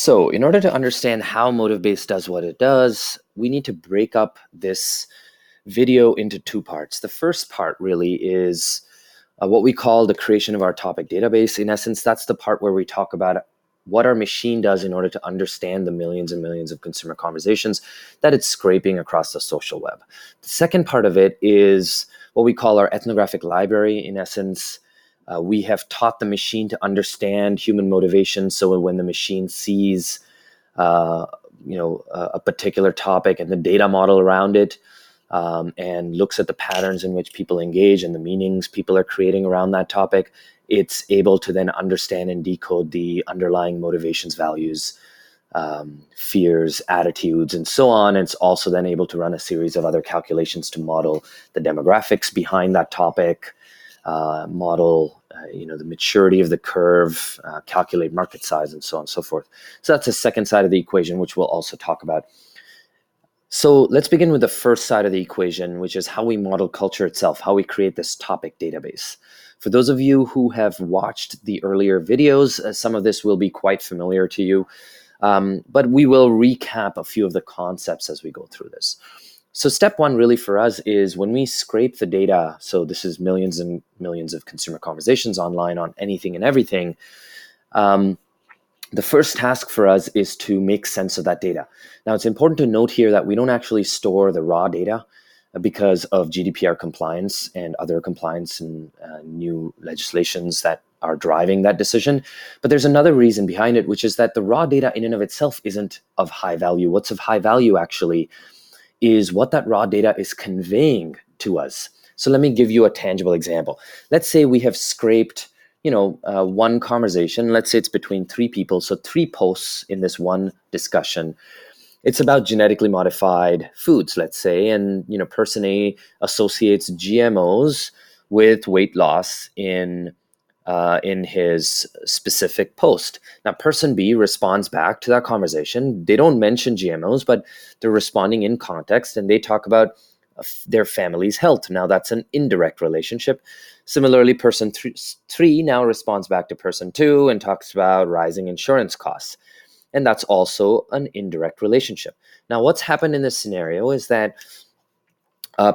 So, in order to understand how MotivBase does what it does, we need to break up this video into two parts. The first part really is what we call the creation of our topic database. In essence, that's the part where we talk about what our machine does in order to understand the millions and millions of consumer conversations that it's scraping across the social web. The second part of it is what we call our ethnographic library. In essence, we have taught the machine to understand human motivation. So when the machine sees, a particular topic and the data model around it, and looks at the patterns in which people engage and the meanings people are creating around that topic, it's able to then understand and decode the underlying motivations, values, fears, attitudes, and so on. And it's also then able to run a series of other calculations to model the demographics behind that topic, model the maturity of the curve, calculate market size, and so on and so forth. So that's the second side of the equation, which we'll also talk about. So let's begin with the first side of the equation, which is how we model culture itself, how we create this topic database. For those of you who have watched the earlier videos, some of this will be quite familiar to you, but we will recap a few of the concepts as we go through this. So step one really for us is when we scrape the data, so this is millions and millions of consumer conversations online on anything and everything, the first task for us is to make sense of that data. Now, it's important to note here that we don't actually store the raw data because of GDPR compliance and other compliance and new legislations that are driving that decision. But there's another reason behind it, which is that the raw data in and of itself isn't of high value. What's of high value actually is what that raw data is conveying to us. So let me give you a tangible example. Let's say we have scraped one conversation. Let's say it's between three people. So 3 posts in this one discussion. It's about genetically modified foods, let's say. And, person A associates GMOs with weight loss in his specific post. Now, person B responds back to that conversation. They don't mention GMOs, but they're responding in context and they talk about their family's health. Now, that's an indirect relationship. Similarly, person 3 now responds back to person 2 and talks about rising insurance costs. And that's also an indirect relationship. Now, what's happened in this scenario is that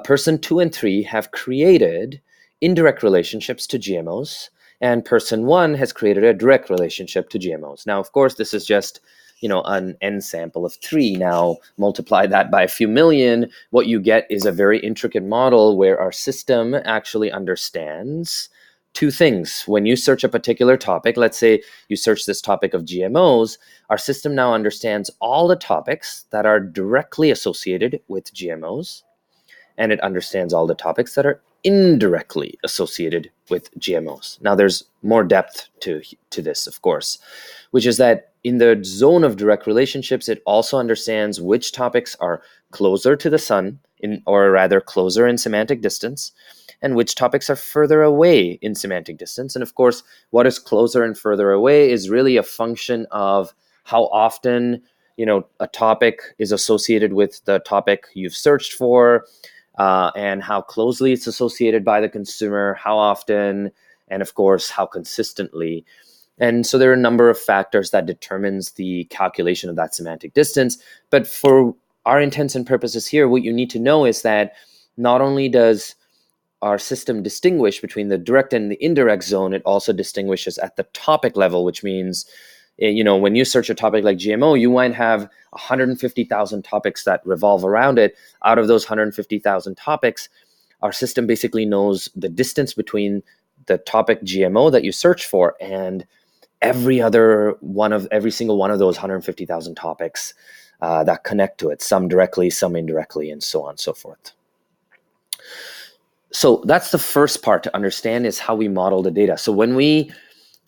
person 2 and 3 have created indirect relationships to GMOs, and person 1 has created a direct relationship to GMOs. Now, of course, this is just an n sample of 3. Now, multiply that by a few million, what you get is a very intricate model where our system actually understands 2 things. When you search a particular topic, let's say you search this topic of GMOs, our system now understands all the topics that are directly associated with GMOs, and it understands all the topics that are indirectly associated with GMOs. Now, there's more depth to this, of course, which is that in the zone of direct relationships, it also understands which topics are closer to the sun, or rather closer in semantic distance, and which topics are further away in semantic distance. And of course, what is closer and further away is really a function of how often, a topic is associated with the topic you've searched for, and how closely it's associated by the consumer, how often, and of course, how consistently. And so there are a number of factors that determines the calculation of that semantic distance. But for our intents and purposes here, what you need to know is that not only does our system distinguish between the direct and the indirect zone, it also distinguishes at the topic level, which means, when you search a topic like GMO, you might have 150,000 topics that revolve around it. Out of those 150,000 topics, our system basically knows the distance between the topic GMO that you search for and every single one of those 150,000 topics that connect to it, some directly, some indirectly, and so on and so forth. So that's the first part to understand, is how we model the data. So when we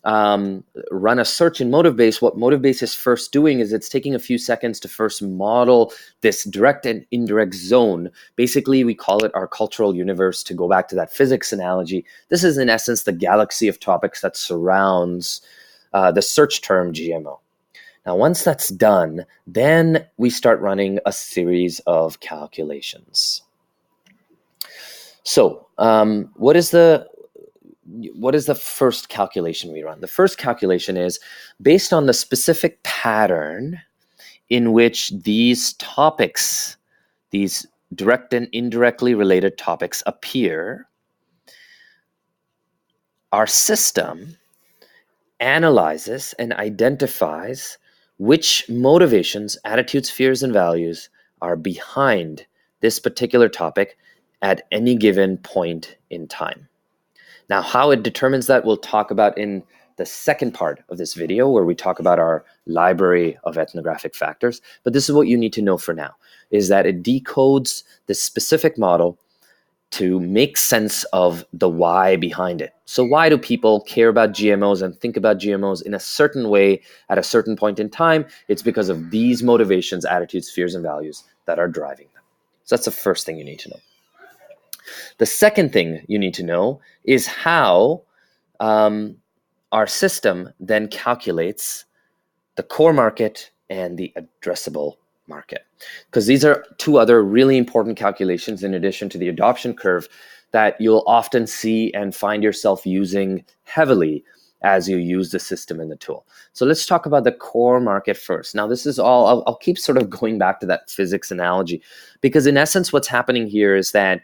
run a search in MotivBase, what MotivBase is first doing is it's taking a few seconds to first model this direct and indirect zone. Basically, we call it our cultural universe. To go back to that physics analogy, this is in essence the galaxy of topics that surrounds the search term GMO. Now, once that's done, then we start running a series of calculations. So what is the what is the first calculation we run? The first calculation is based on the specific pattern in which these topics, these direct and indirectly related topics appear, our system analyzes and identifies which motivations, attitudes, fears, and values are behind this particular topic at any given point in time. Now, how it determines that we'll talk about in the second part of this video, where we talk about our library of ethnographic factors. But this is what you need to know for now, is that it decodes this specific model to make sense of the why behind it. So why do people care about GMOs and think about GMOs in a certain way at a certain point in time? It's because of these motivations, attitudes, fears, and values that are driving them. So that's the first thing you need to know. The second thing you need to know is how our system then calculates the core market and the addressable market. Because these are two other really important calculations in addition to the adoption curve that you'll often see and find yourself using heavily as you use the system and the tool. So let's talk about the core market first. Now, this is all, I'll keep sort of going back to that physics analogy, because in essence, what's happening here is that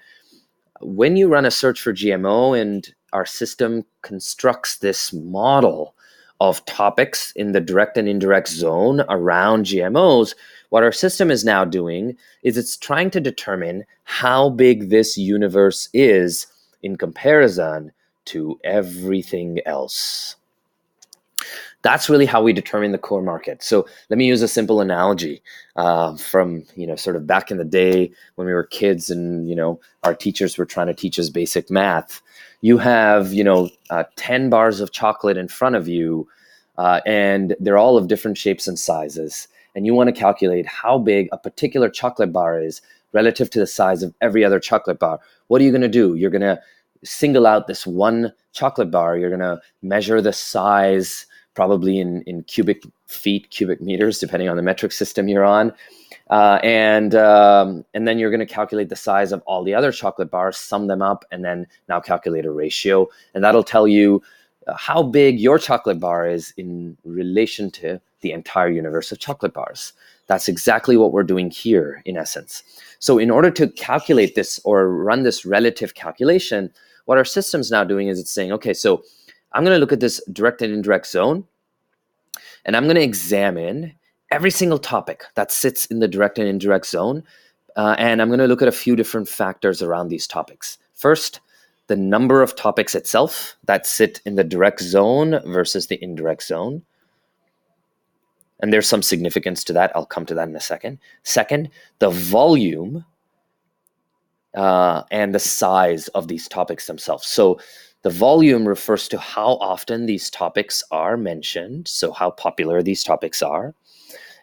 when you run a search for GMO and our system constructs this model of topics in the direct and indirect zone around GMOs, what our system is now doing is it's trying to determine how big this universe is in comparison to everything else. That's really how we determine the core market. So let me use a simple analogy from, sort of back in the day when we were kids and, our teachers were trying to teach us basic math. You have, 10 bars of chocolate in front of you, and they're all of different shapes and sizes. And you want to calculate how big a particular chocolate bar is relative to the size of every other chocolate bar. What are you going to do? You're going to single out this one chocolate bar. You're going to measure the size probably in cubic feet, cubic meters, depending on the metric system you're on. And then you're going to calculate the size of all the other chocolate bars, sum them up, and then now calculate a ratio. And that'll tell you how big your chocolate bar is in relation to the entire universe of chocolate bars. That's exactly what we're doing here, in essence. So in order to calculate this or run this relative calculation, what our system's now doing is it's saying, okay, so I'm going to look at this direct and indirect zone, and I'm going to examine every single topic that sits in the direct and indirect zone, and I'm going to look at a few different factors around these topics. First, the number of topics itself that sit in the direct zone versus the indirect zone. And there's some significance to that. I'll come to that in a second. Second, the volume and the size of these topics themselves. So the volume refers to how often these topics are mentioned, so how popular these topics are.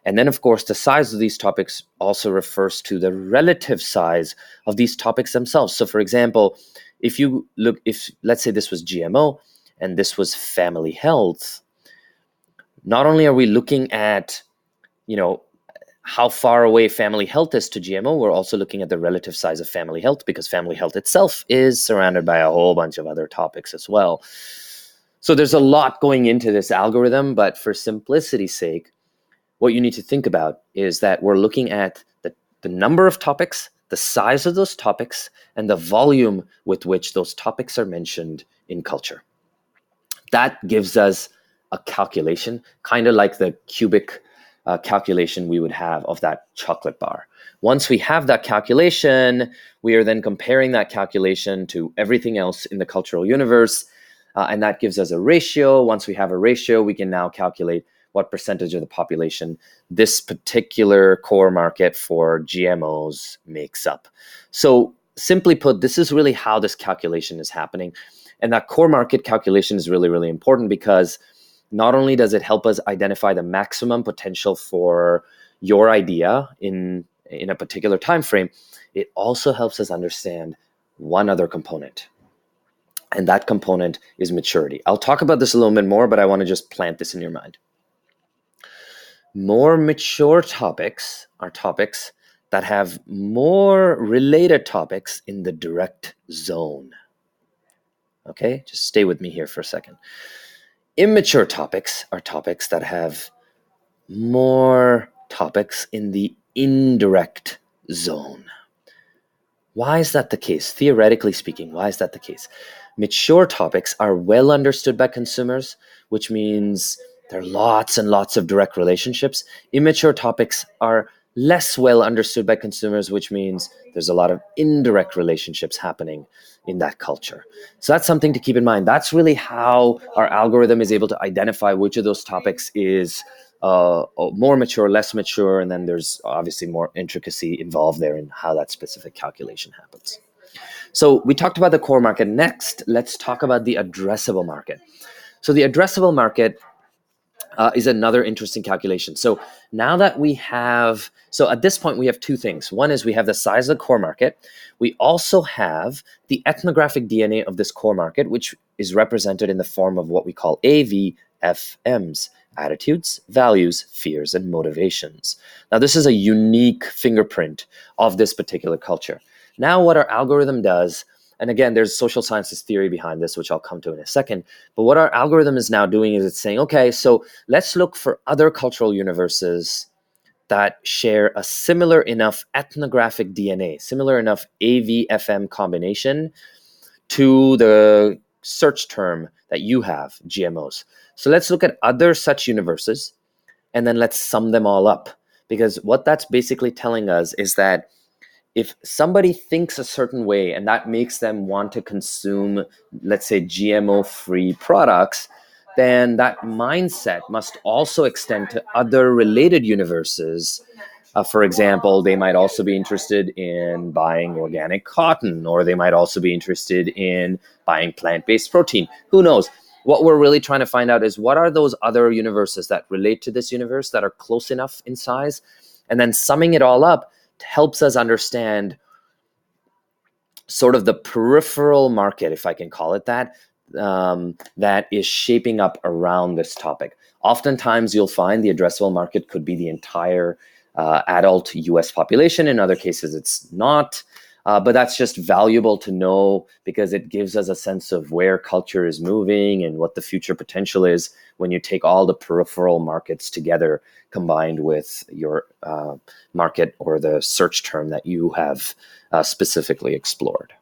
And then, of course, the size of these topics also refers to the relative size of these topics themselves. So, for example, if let's say this was GMO and this was family health, not only are we looking at, how far away family health is to GMO, we're also looking at the relative size of family health, because family health itself is surrounded by a whole bunch of other topics as well. So there's a lot going into this algorithm, but for simplicity's sake, what you need to think about is that we're looking at the number of topics, the size of those topics, and the volume with which those topics are mentioned in culture. That gives us a calculation, kind of like the cubic calculation we would have of that chocolate bar. Once we have that calculation, we are then comparing that calculation to everything else in the cultural universe, and that gives us a ratio. Once we have a ratio, we can now calculate what percentage of the population this particular core market for GMOs makes up. So simply put, this is really how this calculation is happening. And that core market calculation is really, really important, because not only does it help us identify the maximum potential for your idea in a particular time frame, it also helps us understand one other component. And that component is maturity. I'll talk about this a little bit more, but I want to just plant this in your mind. More mature topics are topics that have more related topics in the direct zone. Okay, just stay with me here for a second. Immature topics are topics that have more topics in the indirect zone. Why is that the case? Theoretically speaking, why is that the case? Mature topics are well understood by consumers, which means there are lots and lots of direct relationships. Immature topics are less well understood by consumers, which means there's a lot of indirect relationships happening in that culture. So that's something to keep in mind. That's really how our algorithm is able to identify which of those topics is more mature, less mature, and then there's obviously more intricacy involved there in how that specific calculation happens. So we talked about the core market. Next, let's talk about the addressable market. So the addressable market is another interesting calculation. So now that we have, so at this point we have two things. One is we have the size of the core market. We also have the ethnographic DNA of this core market, which is represented in the form of what we call AVFMs: attitudes, values, fears, and motivations. Now this is a unique fingerprint of this particular culture. Now what our algorithm does, and again, there's social sciences theory behind this, which I'll come to in a second. But what our algorithm is now doing is it's saying, okay, so let's look for other cultural universes that share a similar enough ethnographic DNA, similar enough AVFM combination to the search term that you have, GMOs. So let's look at other such universes and then let's sum them all up. Because what that's basically telling us is that if somebody thinks a certain way and that makes them want to consume, let's say, GMO-free products, then that mindset must also extend to other related universes. For example, they might also be interested in buying organic cotton, or they might also be interested in buying plant-based protein. Who knows? What we're really trying to find out is what are those other universes that relate to this universe that are close enough in size, and then summing it all up helps us understand sort of the peripheral market, if I can call it that, that is shaping up around this topic. Oftentimes, you'll find the addressable market could be the entire adult US population. In other cases, it's not. But that's just valuable to know because it gives us a sense of where culture is moving and what the future potential is when you take all the peripheral markets together combined with your market or the search term that you have specifically explored.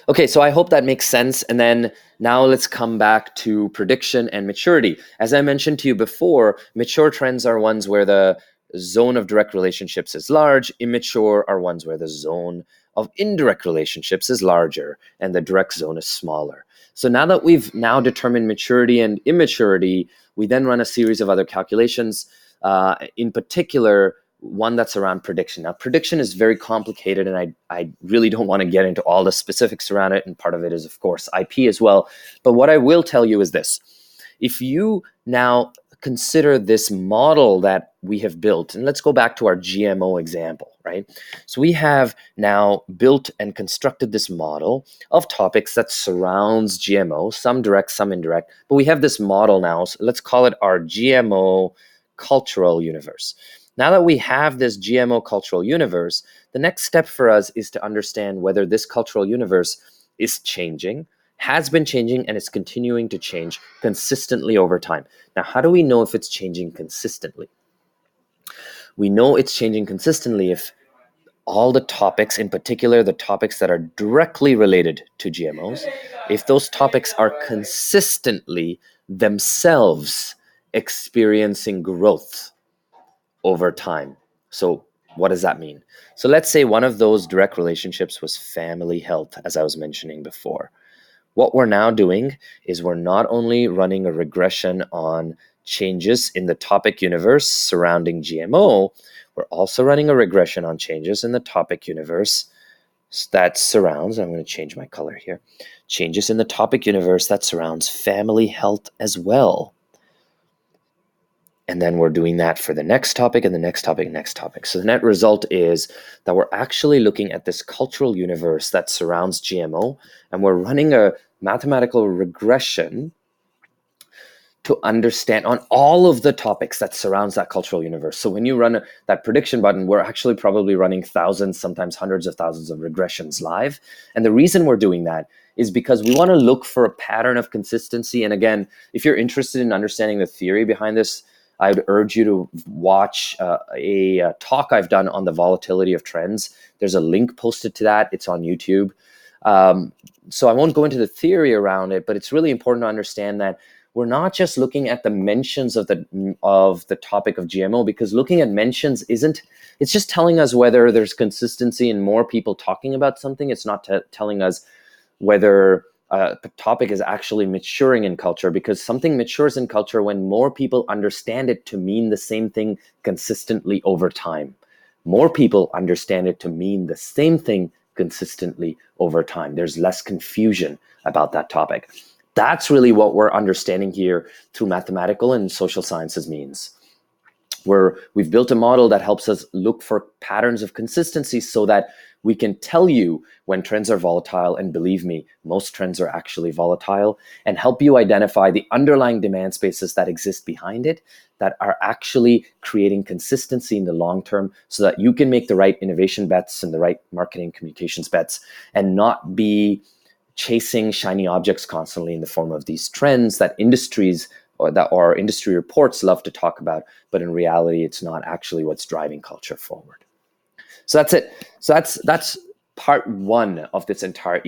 Okay, so I hope that makes sense. And then now let's come back to prediction and maturity. As I mentioned to you before, mature trends are ones where the zone of direct relationships is large. Immature are ones where the zone of indirect relationships is larger and the direct zone is smaller. So now that we've now determined maturity and immaturity, we then run a series of other calculations, in particular, one that's around prediction. Now, prediction is very complicated, and I really don't want to get into all the specifics around it, and part of it is, of course, IP as well. But what I will tell you is this. If you now consider this model that we have built, and let's go back to our GMO example, right? So we have now built and constructed this model of topics that surrounds GMO, some direct, some indirect, but we have this model now, so let's call it our GMO cultural universe. Now that we have this GMO cultural universe, the next step for us is to understand whether this cultural universe is changing, has been changing, and is continuing to change consistently over time. Now, how do we know if it's changing consistently? We know it's changing consistently if all the topics, in particular the topics that are directly related to GMOs, if those topics are consistently themselves experiencing growth over time. So what does that mean? So let's say one of those direct relationships was family health, as I was mentioning before. What we're now doing is we're not only running a regression on changes in the topic universe surrounding GMO, we're also running a regression on changes in the topic universe that surrounds, I'm going to change my color here, changes in the topic universe that surrounds family health as well. And then we're doing that for the next topic and the next topic and next topic. So the net result is that we're actually looking at this cultural universe that surrounds GMO, and we're running a mathematical regression to understand on all of the topics that surrounds that cultural universe. So when you run that prediction button, we're actually probably running thousands, sometimes hundreds of thousands of regressions live. And the reason we're doing that is because we want to look for a pattern of consistency. And again, if you're interested in understanding the theory behind this, I would urge you to watch a talk I've done on the volatility of trends. There's a link posted to that. It's on YouTube. So I won't go into the theory around it, but it's really important to understand that we're not just looking at the mentions of the topic of GMO, because looking at mentions it's just telling us whether there's consistency in more people talking about something. It's not telling us whether a topic is actually maturing in culture, because something matures in culture when more people understand it to mean the same thing consistently over time. More people understand it to mean the same thing consistently over time. There's less confusion about that topic. That's really what we're understanding here through mathematical and social sciences means. We've built a model that helps us look for patterns of consistency so that we can tell you when trends are volatile, and believe me, most trends are actually volatile, and help you identify the underlying demand spaces that exist behind it that are actually creating consistency in the long term, so that you can make the right innovation bets and the right marketing communications bets and not be chasing shiny objects constantly in the form of these trends that industries or industry reports love to talk about, but in reality, it's not actually what's driving culture forward. So that's it. So that's part one of this entire